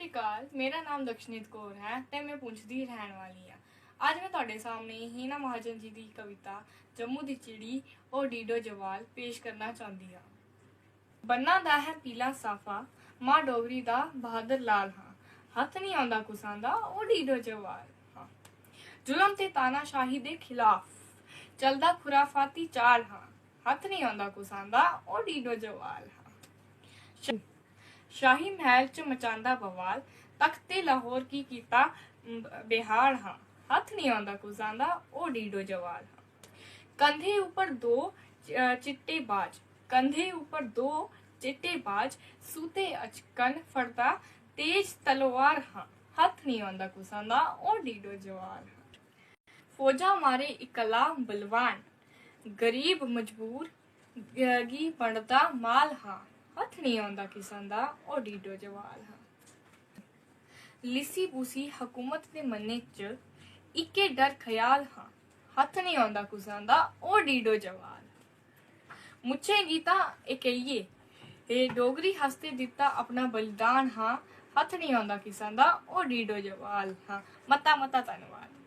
ਸਤਿ ਸ਼੍ਰੀ ਅਕਾਲ। ਮੇਰਾ ਨਾਮ ਦਕਸ਼ਨੀਤ ਕੌਰ ਹੈ ਤੇ ਮੈਂ ਪੁੰਛ ਦੀ ਰਹਿਣ ਵਾਲੀ ਹਾਂ। ਅੱਜ ਮੈਂ ਤੁਹਾਡੇ ਸਾਹਮਣੇ ਹੀਨਾ ਮਹਾਜਨ ਜੀ ਦੀ ਕਵਿਤਾ ਜੰਮੂ ਦੀ ਚਿੜੀ ਉਹ ਡੀਡੋ ਜਵਾਲ ਪੇਸ਼ ਕਰਨਾ ਚਾਹੁੰਦੀ ਹਾਂ। ਬੰਨਾ ਦਾ ਹੈ ਪੀਲਾ ਸਾਫਾ, ਮਾਂ ਡੋਗਰੀ ਦਾ ਬਹਾਦਰ ਲਾਲ ਹਾਂ। ਹੱਥ ਨਹੀਂ ਆਉਂਦਾ ਕੁਸਾਂ ਦਾ ਉਹ ਡੀਡੋ ਜਵਾਲ ਹਾਂ। ਜ਼ੁਲਮ ਤੇ ਤਾਨਾਸ਼ਾਹੀ ਦੇ ਖਿਲਾਫ ਚਲਦਾ ਖੁਰਾਫਾਤੀ ਚਾਲ ਹਾਂ। ਹੱਥ ਨਹੀਂ ਆਉਂਦਾ ਕੁਸਾਂ ਦਾ ਉਹ ਡੀਡੋ ਜਵਾਲ ਹਾਂ। शाही महल च मचांदा बवाल, तख्त ते लाहौर की कीता बेहाल हाँ। हथ नहीं आंदा कुसां दा ओ डीडो जवाल हाँ। कंधे ऊपर दो चिट्टे बाज, कंधे ऊपर दो चिट्टे बाज, सूते अचकन फड़दा तेज तलवार हाँ। हथ नहीं आंदा कुसां दा ओ डीडो जवाल हाँ। फौजा मारे इकला बलवान, गरीब मजबूर गी बनदा माल हाँ। हथ नहीं आंदा किसान दा ओ डीडो जवाल हाँ। लिसी बूसी हुकूमत दे मन्ने च इक्के डर ख्याल हाँ। हथ नहीं आंदा कुसान दा ओ डीडो जवाल। मुच्छेगी तां इकइये ते डोगरी हस्ते दिता अपना बलिदान हाँ। हथ नहीं आंदा किसान दा ओ डीडो जवाल हाँ। मता धन्नवाद।